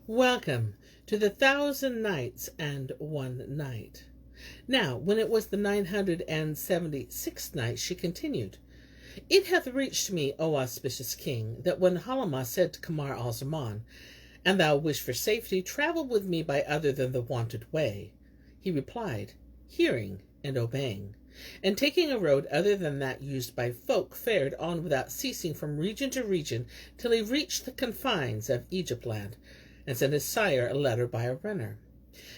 Welcome to the 1000 Nights and 1 Night. Now, when it was the 976th night, she continued, It hath reached me, O auspicious king, that when Halimah said to Kamar Al-Zaman, An thou wish for safety, travel with me by other than the wonted way, he replied, Hearing and obeying, and taking a road other than that used by folk, fared on without ceasing from region to region till he reached the confines of Egypt land, and sent his sire a letter by a runner.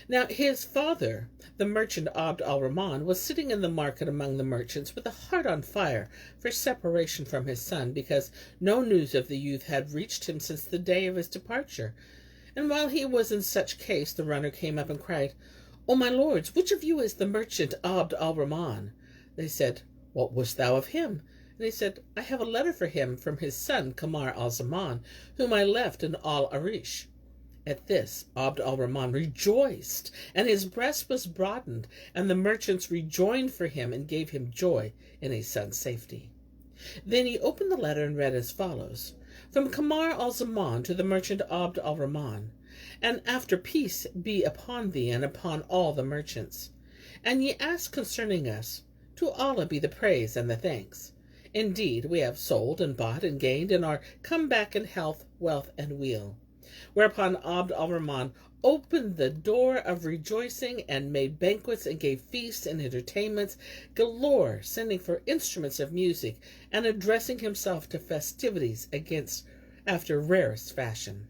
Now his father, the merchant Abd al-Rahman, was sitting in the market among the merchants with a heart on fire for separation from his son, because no news of the youth had reached him since the day of his departure. And while he was in such case, the runner came up and cried, O my lords, which of you is the merchant Abd al-Rahman? They said, What wouldst thou of him? And he said, I have a letter for him from his son Kamar Al-Zaman, whom I left in Al-Arish. At this, Abd al-Rahman rejoiced, and his breast was broadened, and the merchants rejoined for him and gave him joy in his son's safety. Then he opened the letter and read as follows, From Kamar Al-Zaman to the merchant Abd al-Rahman, and after peace be upon thee and upon all the merchants. And ye ask concerning us, to Allah be the praise and the thanks. Indeed, we have sold and bought and gained, and are come back in health, wealth, and weal. Whereupon Abd al-Rahman opened the door of rejoicing and made banquets and gave feasts and entertainments galore, sending for instruments of music and addressing himself to festivities after rarest fashion.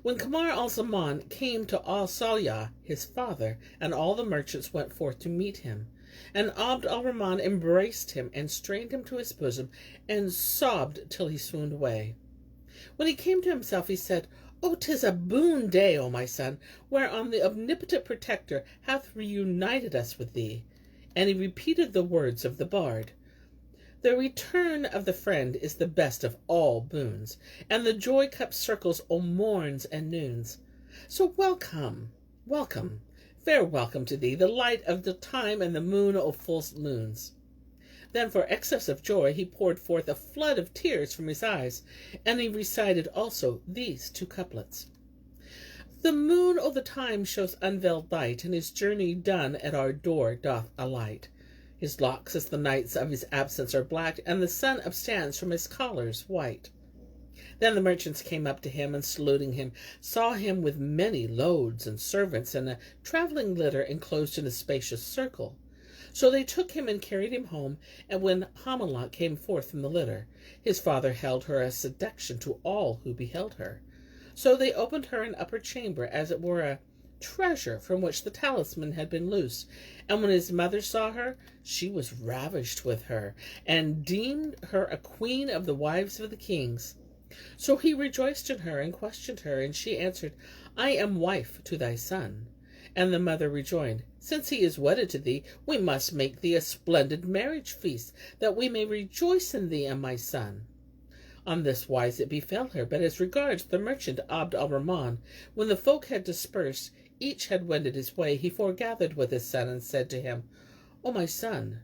When Kamar al-Zaman came to Al-Salyah, his father, and all the merchants went forth to meet him, and Abd al-Rahman embraced him and strained him to his bosom and sobbed till he swooned away. When he came to himself, he said, O 'tis a boon day, O my son, whereon the omnipotent protector hath reunited us with thee. And he repeated the words of the bard. The return of the friend is the best of all boons, and the joy cup circles o morns and noons. So welcome, welcome, fair welcome to thee, the light of the time and the moon o full moons. Then for excess of joy he poured forth a flood of tears from his eyes, and he recited also these 2 couplets. The moon o' the time shows unveiled light, and his journey done at our door doth alight. His locks as the nights of his absence are black, and the sun upstands from his collars white. Then the merchants came up to him, and saluting him, saw him with many loads and servants, and a travelling litter enclosed in a spacious circle. So they took him and carried him home, and when Halimah came forth from the litter, his father held her a seduction to all who beheld her. So they opened her an upper chamber, as it were a treasure from which the talisman had been loose. And when his mother saw her, she was ravished with her, and deemed her a queen of the wives of the kings. So he rejoiced in her and questioned her, and she answered, I am wife to thy son. And the mother rejoined, Since he is wedded to thee, we must make thee a splendid marriage feast, that we may rejoice in thee and my son. On this wise it befell her. But as regards the merchant Abd al-Rahman, when the folk had dispersed, each had wended his way, he foregathered with his son, and said to him, O my son,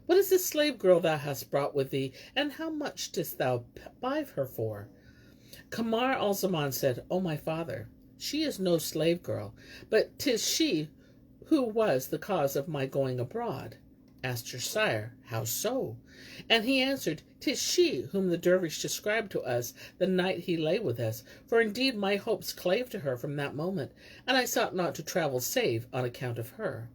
what is this slave girl thou hast brought with thee, and how much didst thou buy her for? Kamar al-Zaman said, O my father, she is no slave girl, but 'tis she who was the cause of my going abroad. Asked her sire, How so? And he answered, 'Tis she whom the dervish described to us the night he lay with us, for indeed my hopes clave to her from that moment, and I sought not to travel save on account of her.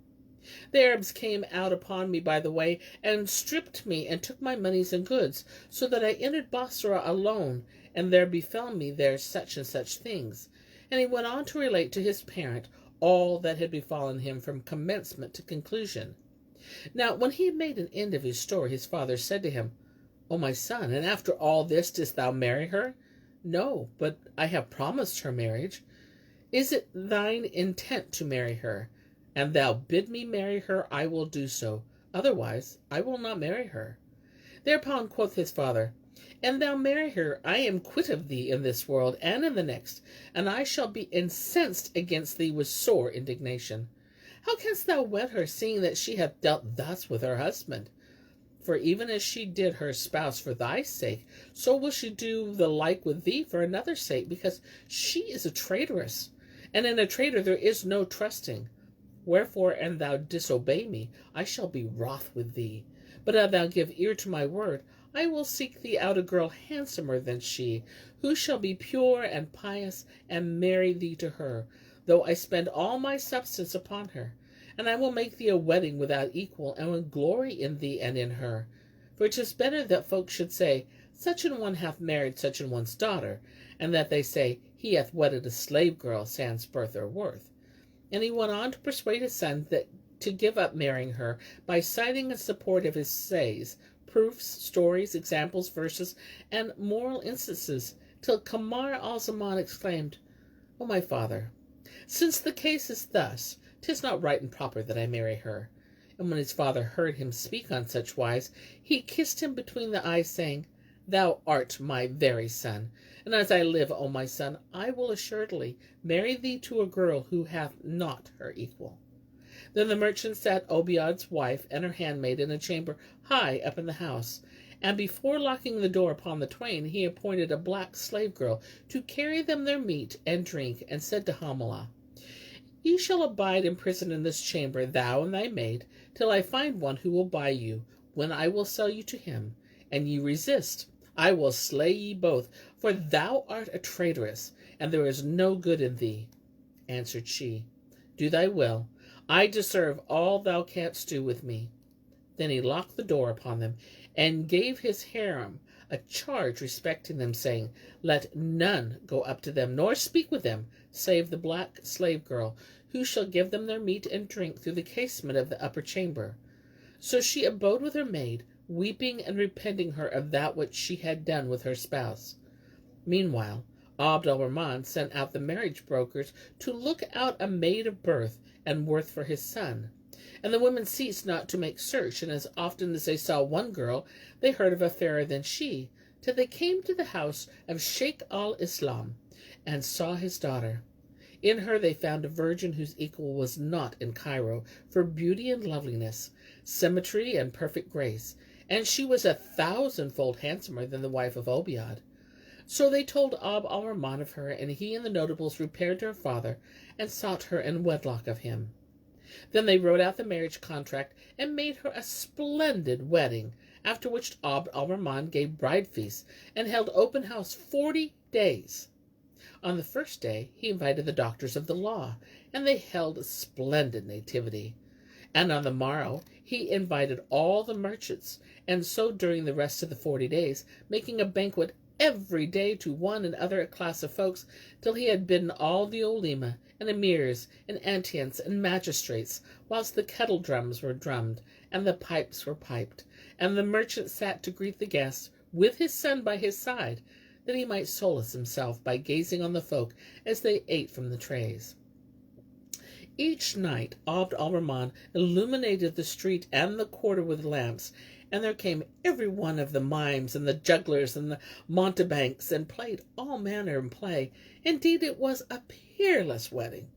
The Arabs came out upon me by the way, and stripped me, and took my monies and goods, so that I entered Basra alone, and there befell me there such and such things. And he went on to relate to his parent all that had befallen him from commencement to conclusion. Now when he had made an end of his story, his father said to him, O my son, and after all this didst thou marry her? No, but I have promised her marriage. Is it thine intent to marry her? And thou bid me marry her, I will do so. Otherwise I will not marry her. Thereupon quoth his father, An thou marry her, I am quit of thee in this world and in the next, and I shall be incensed against thee with sore indignation. How canst thou wed her, seeing that she hath dealt thus with her husband? For even as she did her spouse for thy sake, so will she do the like with thee for another's sake, because she is a traitoress, and in a traitor there is no trusting. Wherefore, an thou disobey me, I shall be wroth with thee. But if thou give ear to my word, I will seek thee out a girl handsomer than she, who shall be pure and pious, and marry thee to her, though I spend all my substance upon her. And I will make thee a wedding without equal, and will glory in thee and in her. For it is better that folk should say, Such an one hath married such an one's daughter, and that they say, He hath wedded a slave girl sans birth or worth. And he went on to persuade his son to give up marrying her, by citing in support of his says, proofs, stories, examples, verses, and moral instances, till Kamar Al-Zaman exclaimed, O my father, since the case is thus, 'tis not right and proper that I marry her. And when his father heard him speak on such wise, he kissed him between the eyes, saying, Thou art my very son, and as I live, O my son, I will assuredly marry thee to a girl who hath not her equal. Then the merchant sat Obayd's wife and her handmaid in a chamber high up in the house, and before locking the door upon the twain, he appointed a black slave girl to carry them their meat and drink, and said to Halimah, Ye shall abide in prison in this chamber, thou and thy maid, till I find one who will buy you, when I will sell you to him. And ye resist, I will slay ye both, for thou art a traitoress, and there is no good in thee. Answered she, Do thy will. I deserve all thou canst do with me. Then he locked the door upon them, and gave his harem a charge respecting them, saying, Let none go up to them, nor speak with them, save the black slave girl, who shall give them their meat and drink through the casement of the upper chamber. So she abode with her maid, weeping and repenting her of that which she had done with her spouse. Meanwhile, Abd al-Rahman sent out the marriage brokers to look out a maid of birth and worth for his son. And the women ceased not to make search, and as often as they saw one girl, they heard of a fairer than she, till they came to the house of Sheikh al-Islam, and saw his daughter. In her they found a virgin whose equal was not in Cairo, for beauty and loveliness, symmetry and perfect grace, and she was 1,000-fold handsomer than the wife of Obayd. So they told Abd al-Rahman of her, and he and the notables repaired to her father, and sought her in wedlock of him. Then they wrote out the marriage contract, and made her a splendid wedding, after which Abd al-Rahman gave bride feasts, and held open house 40 days. On the first day he invited the doctors of the law, and they held a splendid nativity. And on the morrow he invited all the merchants, and so during the rest of the 40 days, making a banquet every day to one and other class of folks, till he had bidden all the olema, and emirs, and antians, and magistrates, whilst the kettle drums were drummed, and the pipes were piped, and the merchant sat to greet the guests, with his son by his side, that he might solace himself by gazing on the folk as they ate from the trays. Each night Abd al-Rahman illuminated the street and the quarter with lamps, and there came every one of the mimes and the jugglers and the mountebanks, and played all manner of play. Indeed, it was a peerless wedding.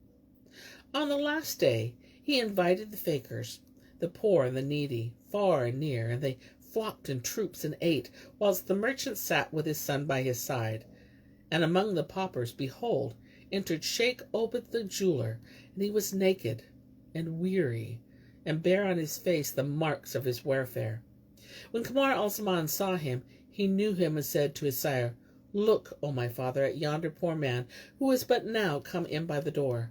On the last day he invited the fakirs, the poor and the needy, far and near, and they flocked in troops and ate, whilst the merchant sat with his son by his side. And among the paupers, behold, entered Sheikh Obayd the jeweler, and he was naked and weary, and bare on his face the marks of his warfare. When Kamar Al-Zaman saw him, he knew him, and said to his sire, Look, O my father, at yonder poor man, who is but now come in by the door.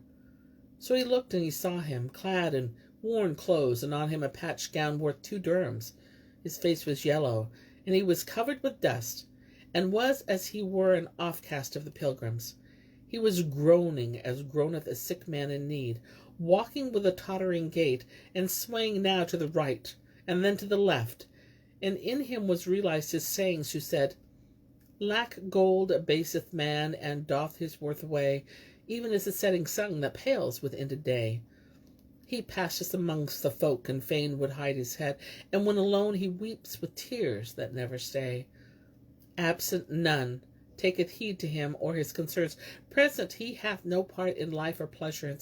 So he looked, and he saw him, clad in worn clothes, and on him a patched gown worth 2 dirhams. His face was yellow, and he was covered with dust, and was as he were an offcast of the pilgrims. He was groaning as groaneth a sick man in need, walking with a tottering gait, and swaying now to the right, and then to the left. And in him was realized his sayings, who said, Lack gold abaseth man, and doth his worth away, even as the setting sun that pales with ended day. He passeth amongst the folk, and fain would hide his head, and when alone he weeps with tears that never stay. Absent none taketh heed to him or his concerns. Present he hath no part in life or pleasure,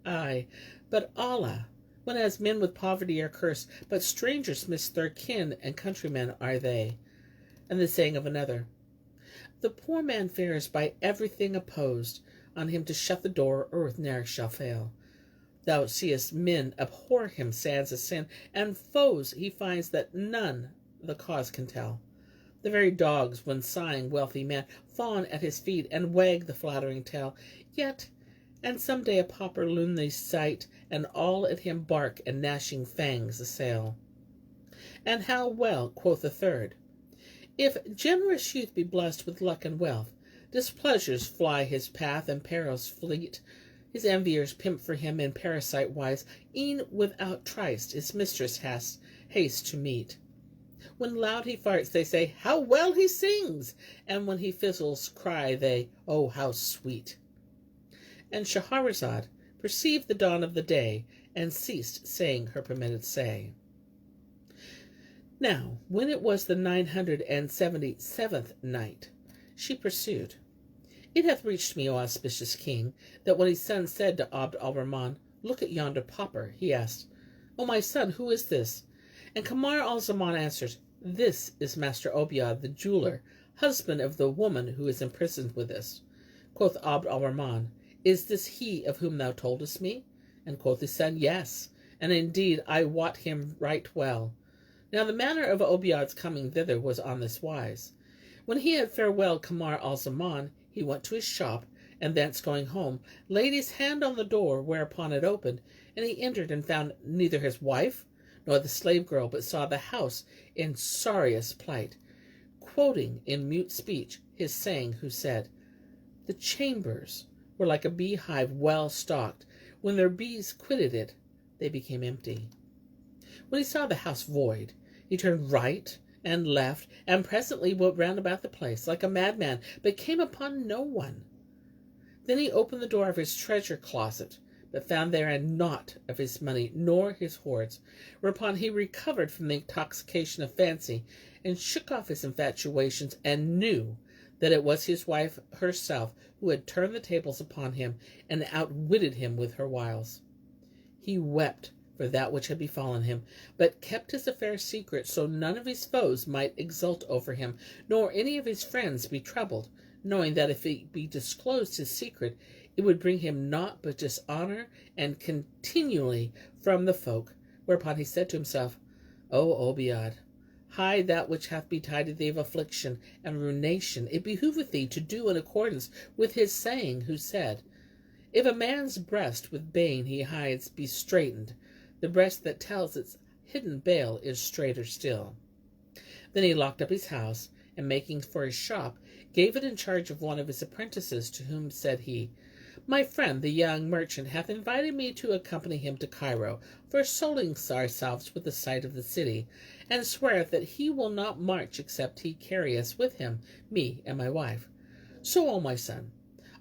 but Allah whenas men with poverty are cursed, but strangers miss their kin, and countrymen are they. And the saying of another, the poor man fares by everything opposed, on him to shut the door, earth ne'er shall fail. Thou seest men abhor him sans a sin, and foes he finds that none the cause can tell. The very dogs, when sighing wealthy man, fawn at his feet, and wag the flattering tail. Yet, and some day a pauper loon they sight, and all at him bark, and gnashing fangs assail. And how well, quoth a third, if generous youth be blessed with luck and wealth, displeasures fly his path, and perils fleet. His enviers pimp for him in parasite wise, e'en without tryst his mistress haste to meet. When loud he farts, they say, how well he sings! And when he fizzles, cry they, oh, how sweet! And Shahrazad perceived the dawn of the day, and ceased saying her permitted say. Now, when it was the 977th night, she pursued, it hath reached me, O auspicious king, that when his son said to Abd al-Rahman, look at yonder pauper, he asked, O my son, who is this? And Kamar Al-Zaman answered, this is Master Obayd the jeweler, husband of the woman who is imprisoned with us. Quoth Abd al-Rahman, is this he of whom thou toldest me? And quoth his son, yes, and indeed I wot him right well. Now the manner of Obayd's coming thither was on this wise. When he had farewelled Kamar Al-Zaman, he went to his shop, and thence going home, laid his hand on the door, whereupon it opened, and he entered and found neither his wife nor the slave girl, but saw the house in sorriest plight, quoting in mute speech his saying who said, the chambers were like a beehive well stocked. When their bees quitted it, they became empty. When he saw the house void, he turned right and left, and presently went round about the place like a madman, but came upon no one. Then he opened the door of his treasure closet, but found therein naught of his money nor his hoards, whereupon he recovered from the intoxication of fancy, and shook off his infatuations, and knew that it was his wife herself who had turned the tables upon him, and outwitted him with her wiles. He wept for that which had befallen him, but kept his affair secret, so none of his foes might exult over him, nor any of his friends be troubled, knowing that if it be disclosed his secret, it would bring him naught but dishonor and continually from the folk. Whereupon he said to himself, O Obayd, hide that which hath betided thee of affliction and ruination. It behoveth thee to do in accordance with his saying who said, if a man's breast with bane he hides be straitened, the breast that tells its hidden bale is straighter still. Then he locked up his house, and making for his shop, gave it in charge of one of his apprentices, to whom said he, my friend the young merchant hath invited me to accompany him to Cairo, for soling ourselves with the sight of the city, and sweareth that he will not march except he carry us with him, me and my wife. So, O my son,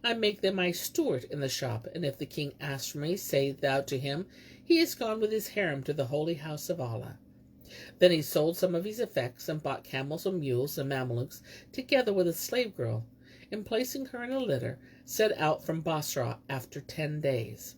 I make them my steward in the shop, and if the king ask for me, say thou to him, he is gone with his harem to the holy house of Allah. Then he sold some of his effects, and bought camels and mules and Mamelukes, together with a slave girl, and placing her in a litter, set out from Basra after 10 days.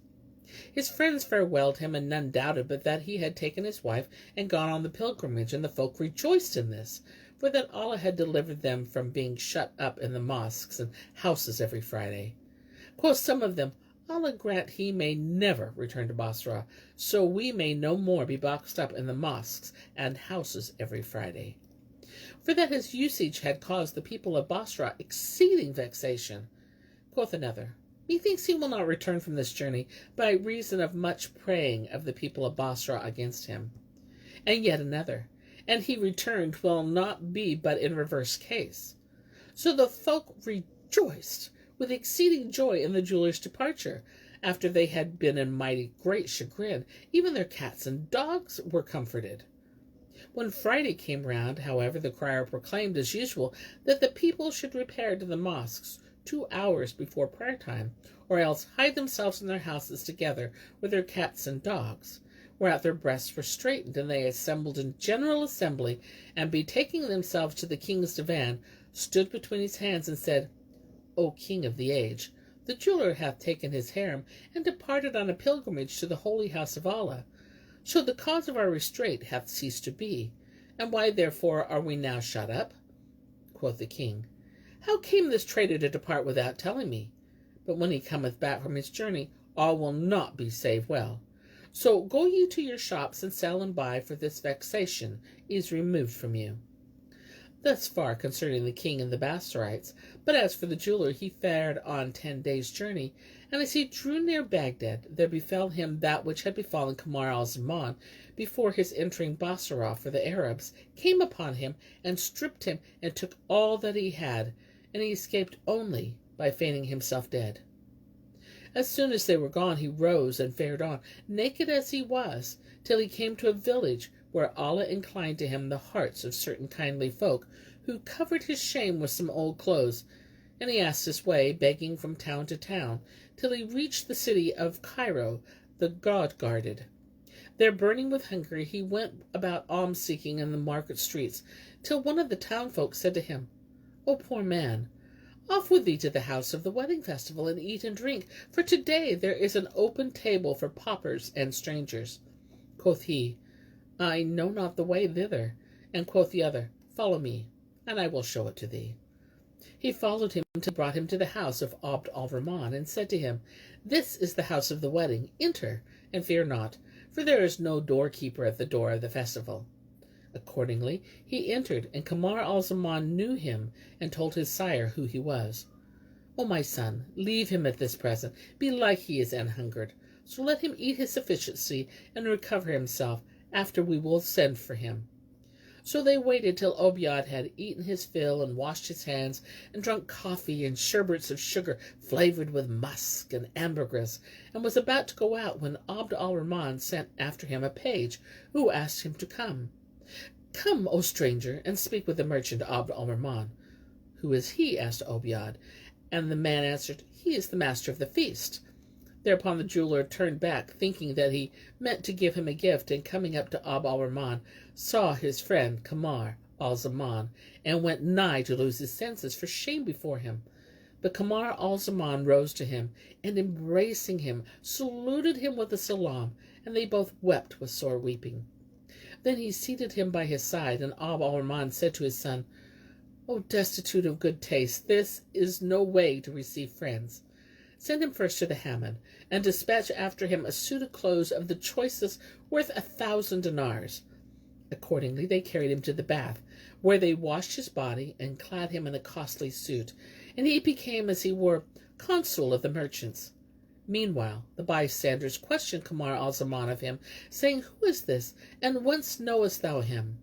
His friends farewelled him, and none doubted but that he had taken his wife and gone on the pilgrimage, and the folk rejoiced in this, for that Allah had delivered them from being shut up in the mosques and houses every Friday. Quoth some of them, Allah grant he may never return to Basra, so we may no more be boxed up in the mosques and houses every Friday. For that his usage had caused the people of Basra exceeding vexation. Quoth another, methinks he will not return from this journey, by reason of much praying of the people of Basra against him. And yet another, and he returned will not be but in reverse case. So the folk rejoiced with exceeding joy in the jeweler's departure. After they had been in mighty great chagrin, even their cats and dogs were comforted. When Friday came round, however, the crier proclaimed as usual that the people should repair to the mosques 2 hours before prayer time, or else hide themselves in their houses together with their cats and dogs, whereat their breasts were straitened, and they assembled in general assembly, and betaking themselves to the king's divan, stood between his hands, and said, O king of the age, the jeweler hath taken his harem, and departed on a pilgrimage to the holy house of Allah. So the cause of our restraint hath ceased to be. And why therefore are we now shut up? Quoth the king, How came this traitor to depart without telling me? But when he cometh back from his journey, all will not be save well. So go ye to your shops and sell and buy, for this vexation is removed from you. Thus far concerning the king and the Bassorite. But as for the jeweler, he fared on 10 days' journey, and as he drew near Baghdad, there befell him that which had befallen Kamar Al-Zaman before his entering Bassorah, for the Arabs came upon him and stripped him and took all that he had, and he escaped only by feigning himself dead. As soon as they were gone, he rose and fared on, naked as he was, till he came to a village where Allah inclined to him the hearts of certain kindly folk, who covered his shame with some old clothes, and he asked his way, begging from town to town, till he reached the city of Cairo, the God-guarded. There, burning with hunger, he went about alms-seeking in the market streets, till one of the townfolk said to him, O poor man, off with thee to the house of the wedding festival, and eat and drink, for to-day there is an open table for paupers and strangers. Quoth he, I know not the way thither. And quoth the other, Follow me, and I will show it to thee. He followed him till brought him to the house of Abd al-Rahman, and said to him, This is the house of the wedding. Enter, and fear not, for there is no doorkeeper at the door of the festival. Accordingly, he entered, and Kamar Al-Zaman knew him, and told his sire who he was. O my son, leave him at this present. Belike he is an-hungered. So let him eat his sufficiency, and recover himself. After we will send for him. So they waited till Obayd had eaten his fill, and washed his hands, and drunk coffee and sherbets of sugar flavored with musk and ambergris, and was about to go out, when Abd al-Rahman sent after him a page, who asked him to come. Come, O stranger, and speak with the merchant Abd al-Rahman. Who is he? Asked Obayd, and the man answered, He is the master of the feast. Thereupon the jeweler turned back, thinking that he meant to give him a gift, and coming up to Abd al-Rahman, saw his friend Kamar Al-Zaman, and went nigh to lose his senses for shame before him. But Kamar Al-Zaman rose to him, and embracing him, saluted him with a salam, and they both wept with sore weeping. Then he seated him by his side, and Abd al-Rahman said to his son, O destitute of good taste, this is no way to receive friends. Send him first to the Hammam, and dispatch after him a suit of clothes of the choicest, worth 1,000 dinars. Accordingly they carried him to the bath, where they washed his body, and clad him in a costly suit, and he became, as he were, consul of the merchants. Meanwhile the bystanders questioned Kamar Al-Zaman of him, saying, Who is this, and whence knowest thou him?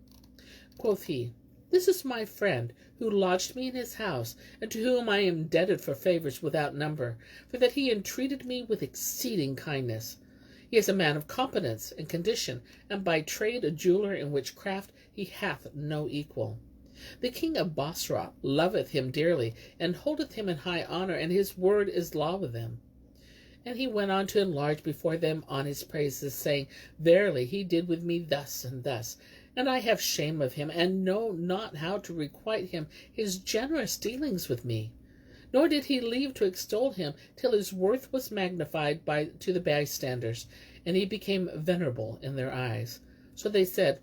Quoth he, This is my friend, who lodged me in his house, and to whom I am indebted for favours without number, for that he entreated me with exceeding kindness. He is a man of competence and condition, and by trade a jeweller, in which craft he hath no equal. The king of Basra loveth him dearly, and holdeth him in high honour, and his word is law with him. And he went on to enlarge before them on his praises, saying, Verily he did with me thus and thus, and I have shame of him, and know not how to requite him his generous dealings with me. Nor did he leave to extol him till his worth was magnified to the bystanders, and he became venerable in their eyes. So they said,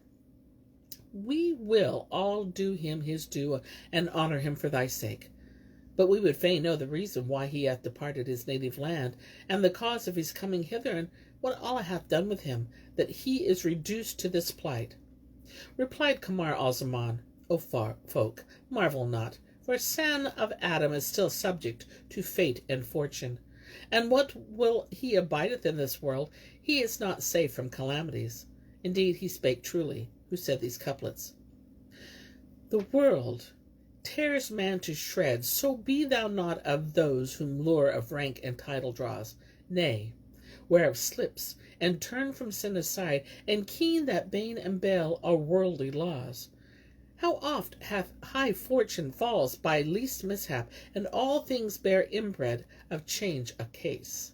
We will all do him his due, and honour him for thy sake. But we would fain know the reason why he hath departed his native land, and the cause of his coming hither, and what Allah hath done with him, that he is reduced to this plight. Replied Kamar Al-Zaman, O folk, marvel not, for son of Adam is still subject to fate and fortune. And what will he abideth in this world, he is not safe from calamities. Indeed, he spake truly, who said these couplets. The world tears man to shreds, so be thou not of those whom lure of rank and title draws. Nay, whereof slips, and turn from sin aside, and keen that bane and bale are worldly laws. How oft hath high fortune falls by least mishap, and all things bear inbred of change a case.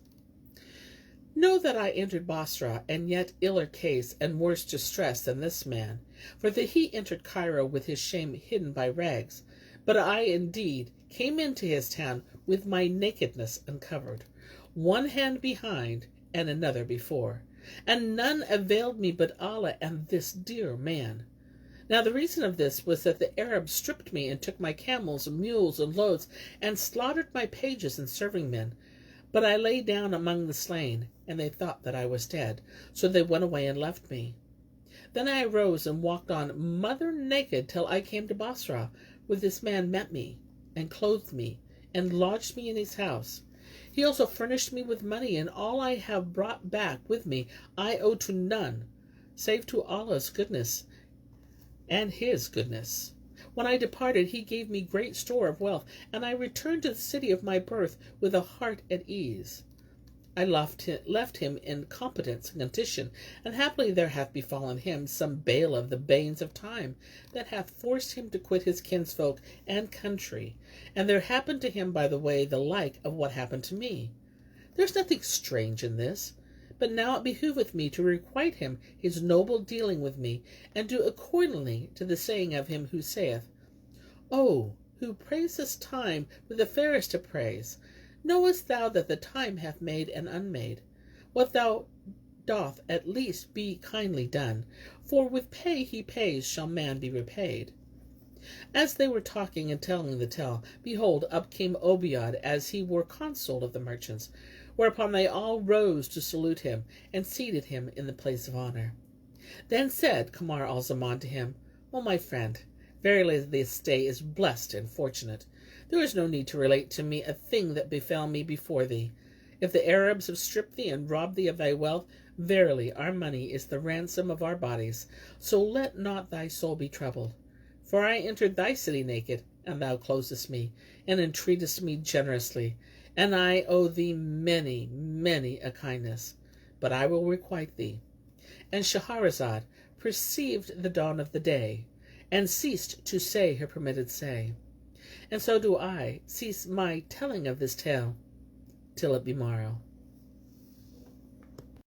Know that I entered Basra, and yet iller case and worse distress than this man, for that he entered Cairo with his shame hidden by rags. But I indeed came into his town with my nakedness uncovered, one hand behind and another before. and none availed me but Allah and this dear man. Now the reason of this was that the Arabs stripped me and took my camels and mules and loads, and slaughtered my pages and serving men. But I lay down among the slain, and they thought that I was dead, so they went away and left me. Then I arose and walked on mother naked till I came to Basra, where this man met me, and clothed me, and lodged me in his house. He also furnished me with money, and all I have brought back with me I owe to none, save to Allah's goodness and his goodness. When I departed, he gave me great store of wealth, and I returned to the city of my birth with a heart at ease. I left him in competence and condition, and happily there hath befallen him some bale of the banes of time, that hath forced him to quit his kinsfolk and country, and there happened to him by the way the like of what happened to me. There's nothing strange in this, but now it behoveth me to requite him his noble dealing with me, and do accordingly to the saying of him who saith, O, who praisest time with the fairest of praise, knowest thou that the time hath made and unmade? What thou doth at least be kindly done, for with pay he pays shall man be repaid. As they were talking and telling the tale, behold, up came Obayd, as he were consul of the merchants, whereupon they all rose to salute him, and seated him in the place of honor. Then said Kamar Al-Zaman to him, O my friend, verily this day is blessed and fortunate. There is no need to relate to me a thing that befell me before thee. If the Arabs have stripped thee and robbed thee of thy wealth, verily our money is the ransom of our bodies, so let not thy soul be troubled. For I entered thy city naked, and thou closest me, and entreatest me generously, and I owe thee many, many a kindness, but I will requite thee. And Shahrazad perceived the dawn of the day, and ceased to say her permitted say. And so do I cease my telling of this tale, till it be morrow.